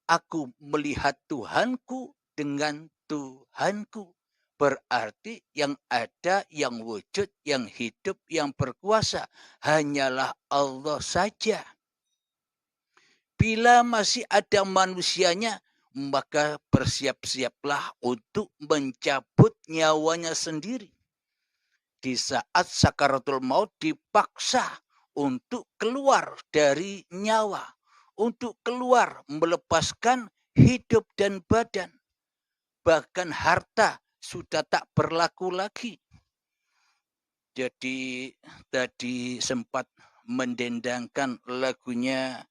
aku melihat Tuhanku dengan Tuhanku. Berarti yang ada, yang wujud, yang hidup, yang berkuasa hanyalah Allah saja. Bila masih ada manusianya, maka bersiap-siaplah untuk mencabut nyawanya sendiri. Di saat sakaratul maut dipaksa untuk keluar dari nyawa, untuk keluar melepaskan hidup dan badan. Bahkan harta sudah tak berlaku lagi. Jadi tadi sempat mendendangkan lagunya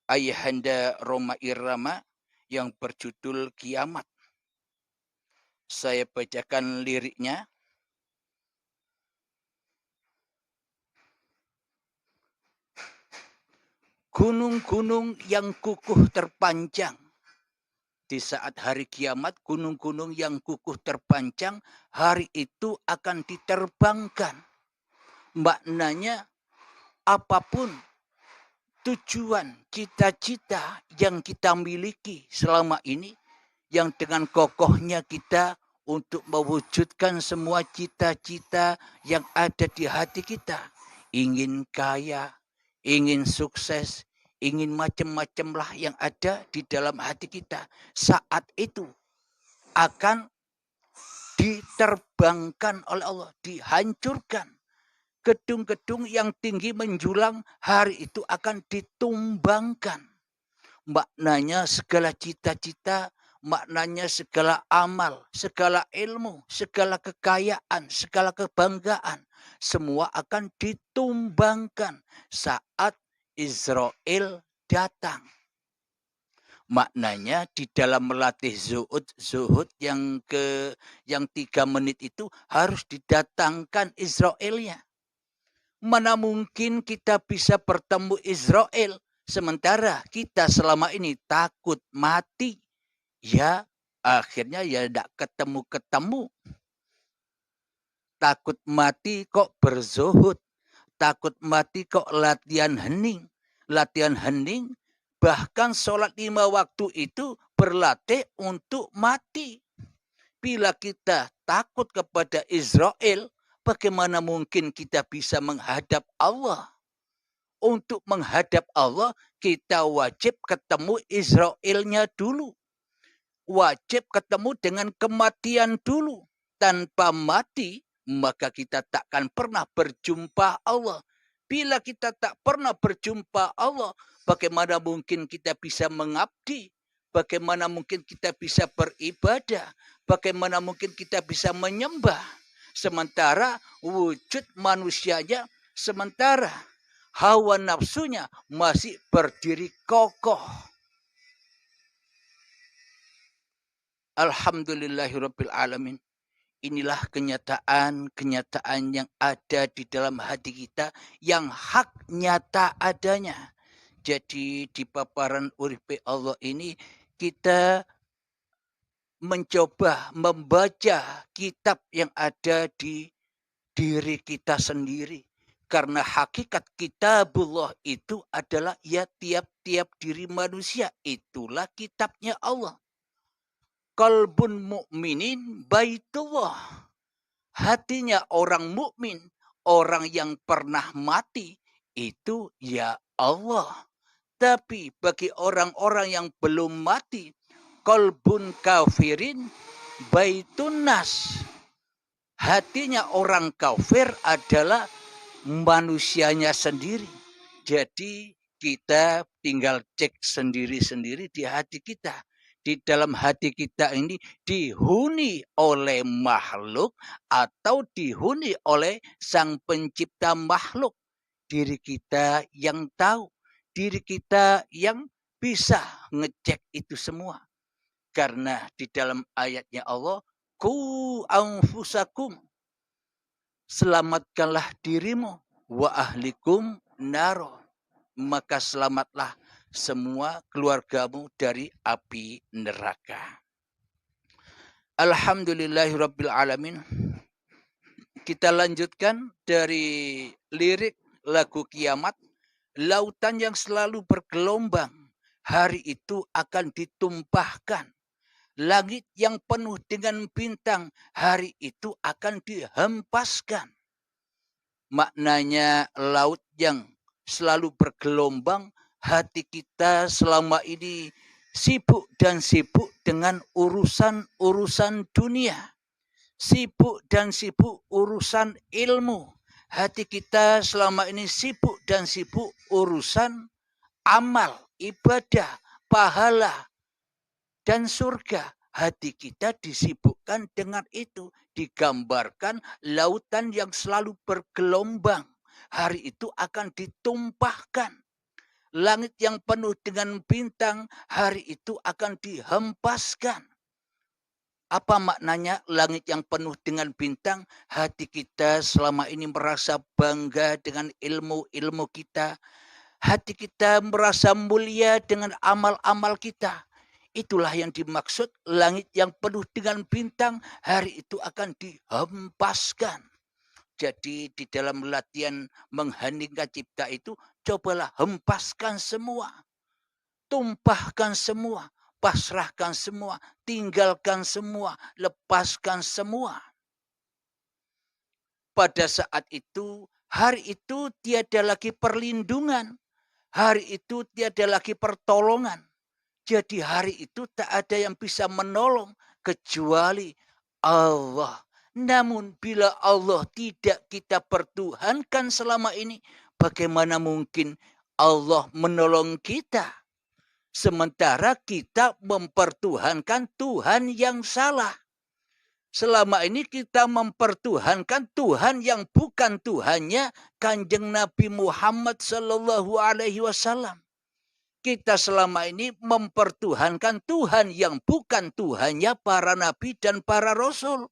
Ayahanda Rhoma Irama yang berjudul Kiamat. Saya bacakan liriknya. Gunung-gunung yang kukuh terpanjang. Di saat hari kiamat, gunung-gunung yang kukuh terpanjang, hari itu akan diterbangkan. Maknanya, apapun tujuan, cita-cita yang kita miliki selama ini, yang dengan kokohnya kita untuk mewujudkan semua cita-cita yang ada di hati kita. Ingin kaya, ingin sukses, ingin macam-macam lah yang ada di dalam hati kita. Saat itu akan diterbangkan oleh Allah, dihancurkan. Gedung-gedung yang tinggi menjulang hari itu akan ditumbangkan. Maknanya segala cita-cita, maknanya segala amal, segala ilmu, segala kekayaan, segala kebanggaan, semua akan ditumbangkan saat Israel datang. Maknanya di dalam melatih zuhud yang 3 menit itu harus didatangkan Israelnya. Mana mungkin kita bisa bertemu Israel sementara kita selama ini takut mati. Ya, akhirnya ya tidak ketemu-ketemu. Takut mati kok berzuhud. Takut mati kok latihan hening. Latihan hening, bahkan sholat 5 waktu itu berlatih untuk mati. Bila kita takut kepada Israel, bagaimana mungkin kita bisa menghadap Allah? Untuk menghadap Allah, kita wajib ketemu Israelnya dulu. Wajib ketemu dengan kematian dulu. Tanpa mati, maka kita takkan pernah berjumpa Allah. Bila kita tak pernah berjumpa Allah, bagaimana mungkin kita bisa mengabdi? Bagaimana mungkin kita bisa beribadah? Bagaimana mungkin kita bisa menyembah? Sementara wujud manusianya, sementara hawa nafsunya masih berdiri kokoh. Alhamdulillahirabbil alamin. Inilah kenyataan yang ada di dalam hati kita yang hak nyata adanya. Jadi di paparan uripe Allah ini kita mencoba membaca kitab yang ada di diri kita sendiri. Karena hakikat kitabullah itu adalah ya tiap-tiap diri manusia. Itulah kitabnya Allah. Qalbun mu'minin baitullah. Hatinya orang mukmin, orang yang pernah mati, itu ya Allah. Tapi bagi orang-orang yang belum mati, qalbun kafirin baitun nas. Hatinya orang kafir adalah manusianya sendiri. Jadi kita tinggal cek sendiri-sendiri di hati kita. Di dalam hati kita ini dihuni oleh makhluk atau dihuni oleh sang pencipta makhluk. Diri kita yang tahu. Diri kita yang bisa ngecek itu semua. Karena di dalam ayatnya Allah, Qu anfusakum, selamatkanlah dirimu, wa ahlikum naro, maka selamatlah semua keluargamu dari api neraka. Alhamdulillahirabbil alamin. Kita lanjutkan dari lirik lagu Kiamat. Lautan yang selalu bergelombang, hari itu akan ditumpahkan. Langit yang penuh dengan bintang, hari itu akan dihempaskan. Maknanya laut yang selalu bergelombang, hati kita selama ini sibuk dengan urusan-urusan dunia. Sibuk urusan ilmu. Hati kita selama ini sibuk urusan amal, ibadah, pahala, dan surga. Hati kita disibukkan dengan itu. Digambarkan lautan yang selalu bergelombang. Hari itu akan ditumpahkan. Langit yang penuh dengan bintang, hari itu akan dihempaskan. Apa maknanya langit yang penuh dengan bintang? Hati kita selama ini merasa bangga dengan ilmu-ilmu kita. Hati kita merasa mulia dengan amal-amal kita. Itulah yang dimaksud langit yang penuh dengan bintang, hari itu akan dihempaskan. Jadi di dalam latihan mengheningkan cipta itu, cobalah hempaskan semua. Tumpahkan semua, pasrahkan semua, tinggalkan semua, lepaskan semua. Pada saat itu, hari itu tiada lagi perlindungan. Hari itu tiada lagi pertolongan. Jadi hari itu tak ada yang bisa menolong kecuali Allah. Namun bila Allah tidak kita pertuhankan selama ini, bagaimana mungkin Allah menolong kita? Sementara kita mempertuhankan Tuhan yang salah. Selama ini kita mempertuhankan Tuhan yang bukan Tuhannya Kanjeng Nabi Muhammad sallallahu alaihi wasallam. Kita selama ini mempertuhankan Tuhan yang bukan Tuhannya para nabi dan para rasul.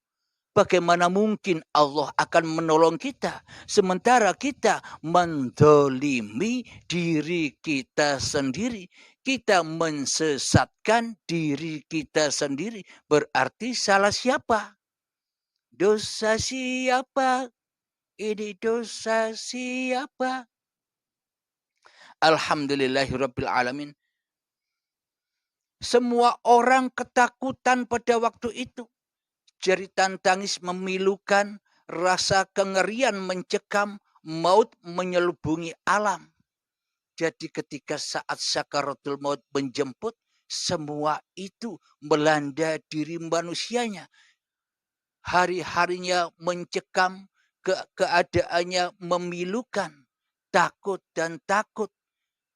Bagaimana mungkin Allah akan menolong kita sementara kita mendolimi diri kita sendiri. Kita mensesatkan diri kita sendiri. Berarti salah siapa? Dosa siapa? Ini dosa siapa? Alhamdulillahirabbil alamin. Semua orang ketakutan pada waktu itu. Jeritan tangis memilukan, rasa kengerian mencekam, maut menyelubungi alam. Jadi ketika saat sakaratul maut menjemput, semua itu melanda diri manusianya. Hari-harinya mencekam, keadaannya memilukan, takut dan takut.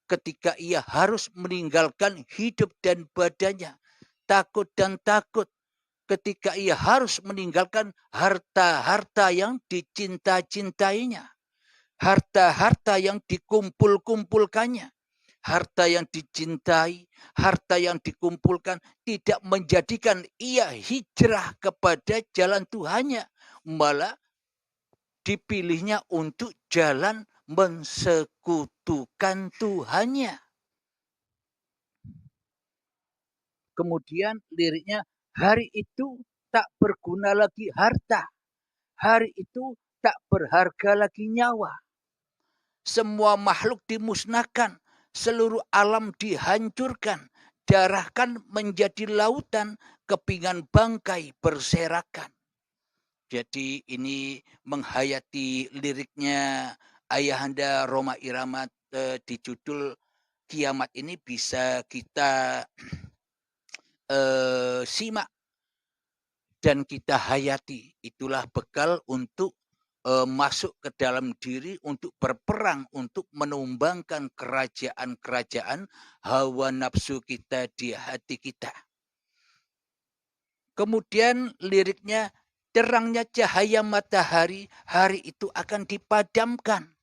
Ketika ia harus meninggalkan hidup dan badannya. Takut dan takut ketika ia harus meninggalkan harta-harta yang dicinta-cintainya. Harta-harta yang dikumpul-kumpulkannya. Harta yang dicintai, harta yang dikumpulkan tidak menjadikan ia hijrah kepada jalan Tuhannya. Malah dipilihnya untuk jalan mensekutukan Tuhannya. Kemudian liriknya, hari itu tak berguna lagi harta. Hari itu tak berharga lagi nyawa. Semua makhluk dimusnahkan. Seluruh alam dihancurkan. Darahkan menjadi lautan. Kepingan bangkai berserakan. Jadi ini menghayati liriknya Ayahanda Rhoma Irama di judul Kiamat ini bisa kita simak dan kita hayati. Itulah bekal untuk masuk ke dalam diri untuk berperang, untuk menumbangkan kerajaan-kerajaan hawa nafsu kita di hati kita. Kemudian liriknya, terangnya cahaya matahari, hari itu akan dipadamkan.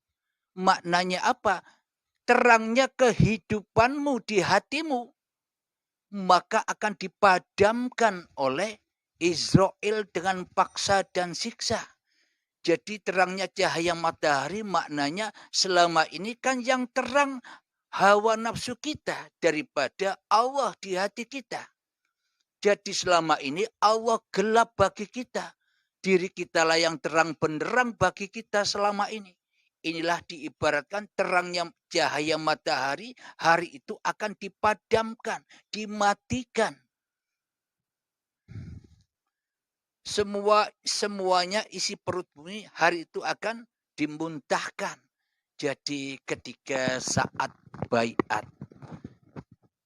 Maknanya apa? Terangnya kehidupanmu di hatimu, maka akan dipadamkan oleh Israel dengan paksa dan siksa. Jadi terangnya cahaya matahari maknanya selama ini kan yang terang hawa nafsu kita daripada Allah di hati kita. Jadi selama ini Allah gelap bagi kita. Diri kita lah yang terang benderang bagi kita selama ini. Inilah diibaratkan terangnya cahaya matahari, hari itu akan dipadamkan, dimatikan. Semuanya isi perut bumi hari itu akan dimuntahkan. Jadi ketika saat baiat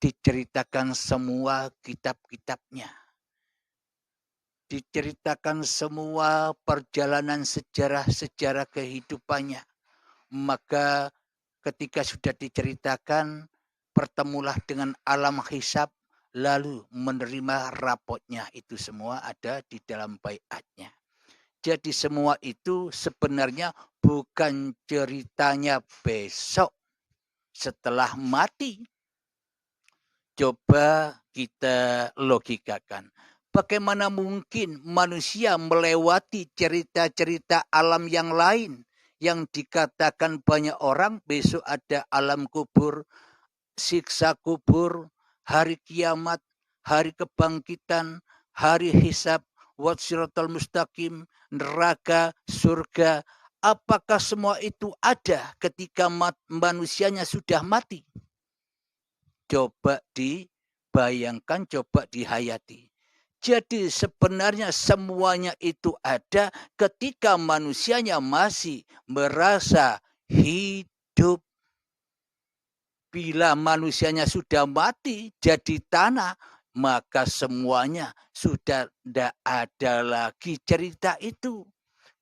diceritakan semua kitab-kitabnya. Diceritakan semua perjalanan sejarah-sejarah kehidupannya. Maka ketika sudah diceritakan, pertemulah dengan alam hisab, lalu menerima rapotnya. Itu semua ada di dalam baiatnya. Jadi semua itu sebenarnya bukan ceritanya besok setelah mati. Coba kita logikakan. Bagaimana mungkin manusia melewati cerita-cerita alam yang lain yang dikatakan banyak orang besok ada alam kubur, siksa kubur, hari kiamat, hari kebangkitan, hari hisab, wassiratal mustaqim, neraka, surga. Apakah semua itu ada ketika manusianya sudah mati? Coba dibayangkan, coba dihayati. Jadi sebenarnya semuanya itu ada ketika manusianya masih merasa hidup. Bila manusianya sudah mati jadi tanah, maka semuanya sudah tidak ada lagi cerita itu.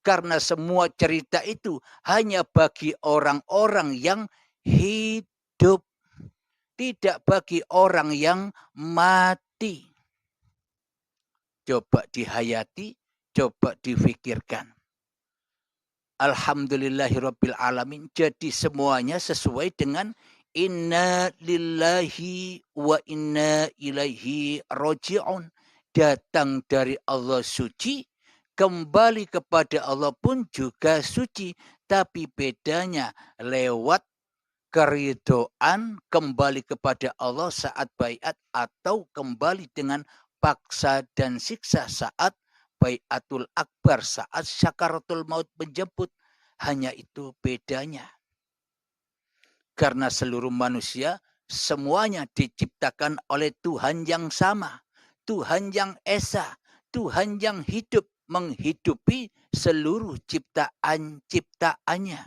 Karena semua cerita itu hanya bagi orang-orang yang hidup. Tidak bagi orang yang mati. Coba dihayati, coba difikirkan. Alhamdulillahirabbil alamin. Jadi semuanya sesuai dengan inna lillahi wa inna ilaihi raji'un. Datang dari Allah suci, kembali kepada Allah pun juga suci. Tapi bedanya lewat keridoan kembali kepada Allah saat baiat atau kembali dengan paksa dan siksa saat baiatul akbar, saat syakaratul maut menjemput. Hanya itu bedanya. Karena seluruh manusia semuanya diciptakan oleh Tuhan yang sama. Tuhan yang esa, Tuhan yang hidup menghidupi seluruh ciptaan-ciptaannya.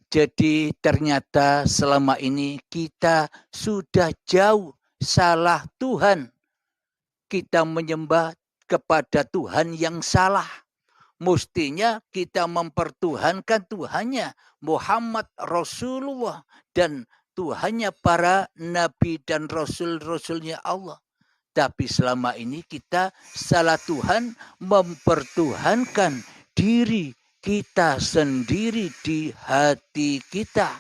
Jadi ternyata selama ini kita sudah jauh salah Tuhan. Kita menyembah kepada Tuhan yang salah. Mestinya kita mempertuhankan Tuhannya Muhammad Rasulullah dan Tuhannya para nabi dan rasul-rasulnya Allah. Tapi selama ini kita salah Tuhan, mempertuhankan diri kita sendiri di hati kita.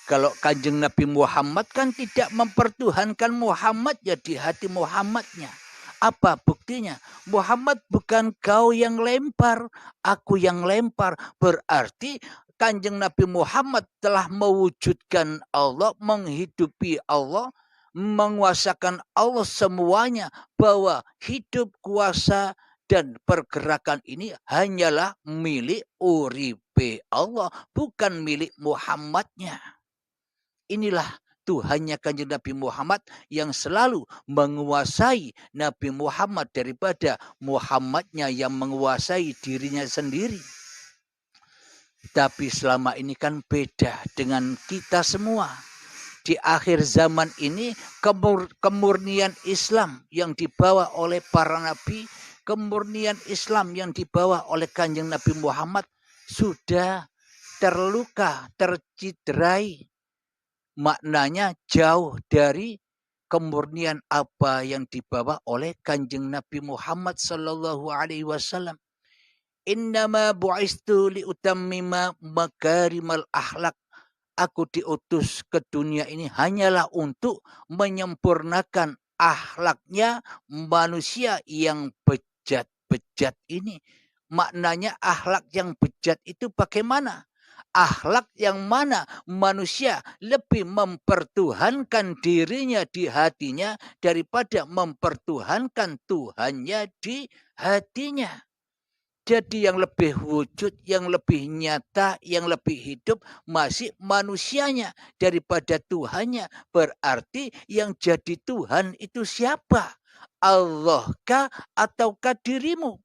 Kalau Kanjeng Nabi Muhammad kan tidak mempertuhankan Muhammad ya di hati Muhammadnya. Apa buktinya? Muhammad bukan kau yang lempar, aku yang lempar. Berarti Kanjeng Nabi Muhammad telah mewujudkan Allah, menghidupi Allah, menguasakan Allah semuanya. Bahwa hidup, kuasa, dan pergerakan ini hanyalah milik uripe Allah, bukan milik Muhammadnya. Inilah Tuhannya Kanjeng Nabi Muhammad yang selalu menguasai Nabi Muhammad daripada Muhammadnya yang menguasai dirinya sendiri. Tapi selama ini kan beda dengan kita semua. Di akhir zaman ini kemurnian Islam yang dibawa oleh para nabi, kemurnian Islam yang dibawa oleh Kanjeng Nabi Muhammad sudah terluka, tercederai. Maknanya jauh dari kemurnian apa yang dibawa oleh Kanjeng Nabi Muhammad sallallahu alaihi wasallam. Innama bu'istu liutammima makarimal akhlak. Aku diutus ke dunia ini hanyalah untuk menyempurnakan akhlaknya manusia yang bejat-bejat ini. Maknanya akhlak yang bejat itu bagaimana? Akhlak yang mana manusia lebih mempertuhankan dirinya di hatinya daripada mempertuhankan Tuhannya di hatinya. Jadi yang lebih wujud, yang lebih nyata, yang lebih hidup masih manusianya daripada Tuhannya. Berarti yang jadi Tuhan itu siapa? Allah kah ataukah dirimu?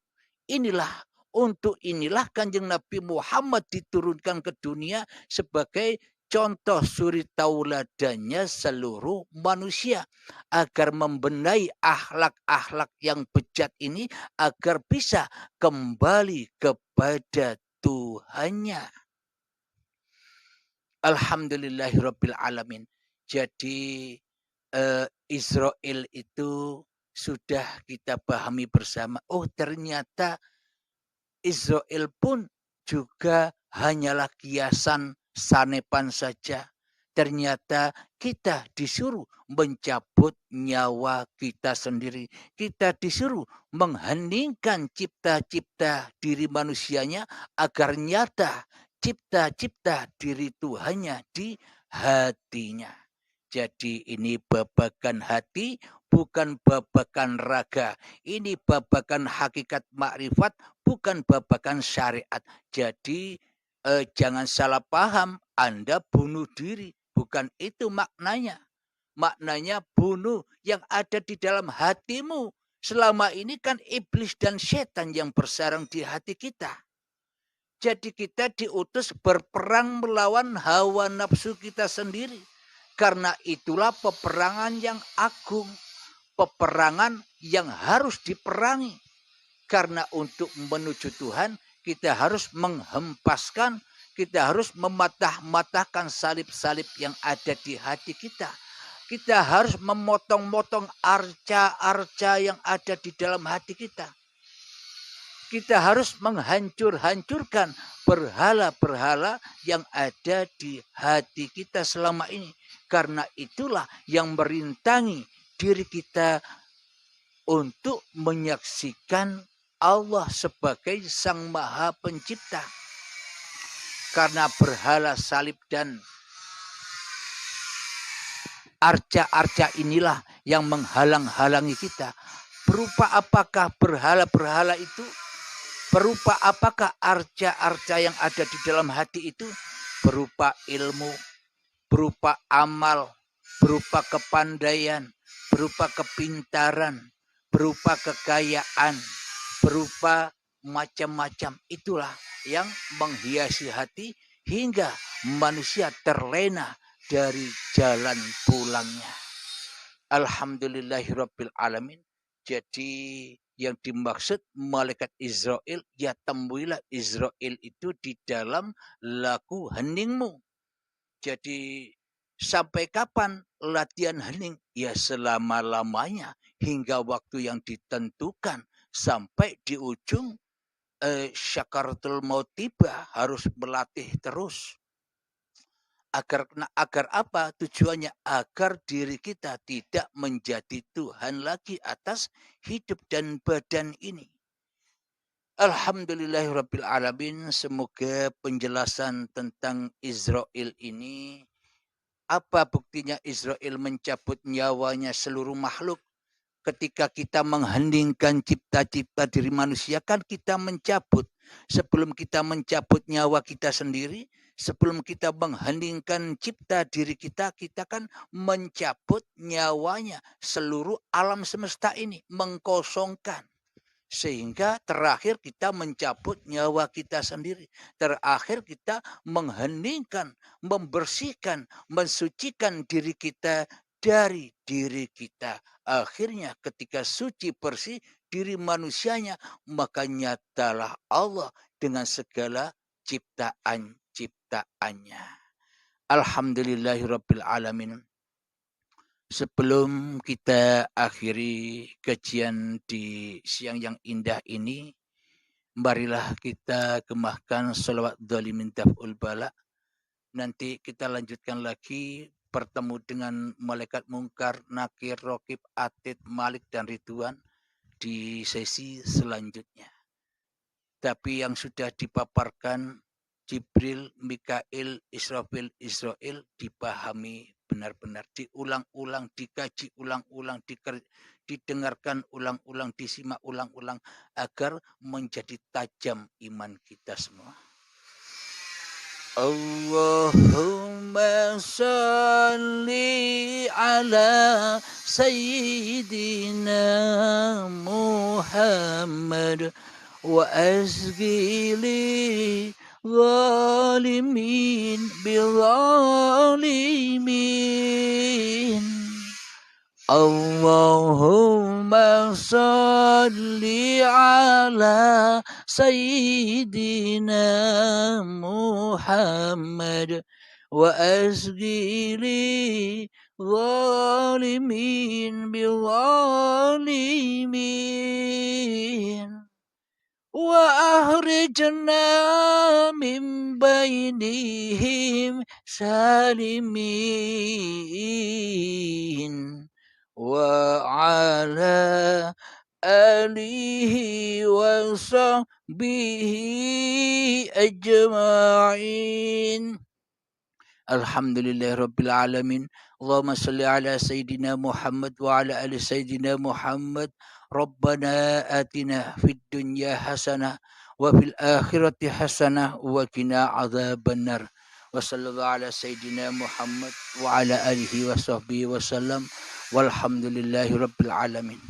Inilah untuk inilah Kanjeng Nabi Muhammad diturunkan ke dunia sebagai contoh suri tauladannya seluruh manusia agar membenahi akhlak-akhlak yang bejat ini agar bisa kembali kepada Tuhannya. Alhamdulillahirabbil alamin. Jadi Israel itu sudah kita pahami bersama. Oh, ternyata Israel pun juga hanyalah kiasan sanepan saja. Ternyata kita disuruh mencabut nyawa kita sendiri. Kita disuruh mengheningkan cipta-cipta diri manusianya agar nyata cipta-cipta diri Tuhannya di hatinya. Jadi ini babakan hati, bukan babakan raga. Ini babakan hakikat makrifat, bukan babakan syariat. Jadi jangan salah paham, Anda bunuh diri. Bukan itu maknanya. Maknanya bunuh yang ada di dalam hatimu. Selama ini kan iblis dan setan yang bersarang di hati kita. Jadi kita diutus berperang melawan hawa nafsu kita sendiri. Karena itulah peperangan yang agung. Peperangan yang harus diperangi. Karena untuk menuju Tuhan, kita harus menghempaskan, kita harus mematah-matahkan salib-salib yang ada di hati kita. Kita harus memotong-motong arca-arca yang ada di dalam hati kita. Kita harus menghancur-hancurkan berhala-berhala yang ada di hati kita selama ini. Karena itulah yang merintangi diri kita untuk menyaksikan Allah sebagai Sang Maha Pencipta. Karena berhala salib dan arca-arca inilah yang menghalang-halangi kita. Berupa apakah berhala-berhala itu? Berupa apakah arca-arca yang ada di dalam hati itu? Berupa ilmu, berupa amal, berupa kepandaian, berupa kepintaran, berupa kekayaan, berupa macam-macam. Itulah yang menghiasi hati hingga manusia terlena dari jalan pulangnya. Alhamdulillahirabbil alamin. Jadi yang dimaksud malaikat Israel, ya temuilah Israel itu di dalam laku heningmu. Jadi sampai kapan latihan hening? Ya selama-lamanya hingga waktu yang ditentukan sampai di ujung syakaratul maut tiba, harus berlatih terus. Agar apa tujuannya? Agar diri kita tidak menjadi Tuhan lagi atas hidup dan badan ini. Alhamdulillahirabbil alamin. Semoga penjelasan tentang Israel ini, apa buktinya Israel mencabut nyawanya seluruh makhluk. Ketika kita mengheningkan cipta-cipta diri manusia, kan kita mencabut. Sebelum kita mencabut nyawa kita sendiri, sebelum kita mengheningkan cipta diri kita, kita kan mencabut nyawanya seluruh alam semesta ini, mengkosongkan. Sehingga terakhir kita mencabut nyawa kita sendiri. Terakhir kita mengheningkan, membersihkan, mensucikan diri kita dari diri kita. Akhirnya ketika suci bersih diri manusianya, maka nyatalah Allah dengan segala ciptaan-ciptaannya. Alhamdulillahirabbil alamin. Sebelum kita akhiri kajian di siang yang indah ini, marilah kita gemahkan sholawat dhalimin taf'ul bala. Nanti kita lanjutkan lagi bertemu dengan malaikat mungkar, nakir, rokib, atid, malik, dan ridwan di sesi selanjutnya. Tapi yang sudah dipaparkan Jibril, Mikail, Israfil, Israel dipahami benar-benar diulang-ulang, dikaji ulang-ulang, didengarkan ulang-ulang, disimak ulang-ulang agar menjadi tajam iman kita semua. Allahumma salli ala Sayyidina Muhammad wa asghili zalimin bizalimin. Allahumma salli ala Sayyidina Muhammad wa asghili zalimin bizalimin wa akhrijna min bainihim salimin wa ala alihi wa sahbihi ajma'in. Alhamdulillahirabbil alamin. Allahumma shalli ala sayyidina Muhammad wa ala ali sayyidina Muhammad. Rabbana atina fid dunya hasanah wa fil akhirati hasanah wa qina adzabannar. Wa sallallahu ala sayyidina Muhammad wa ala alihi wa sahbihi wasallam. Walhamdulillahi rabbil alamin.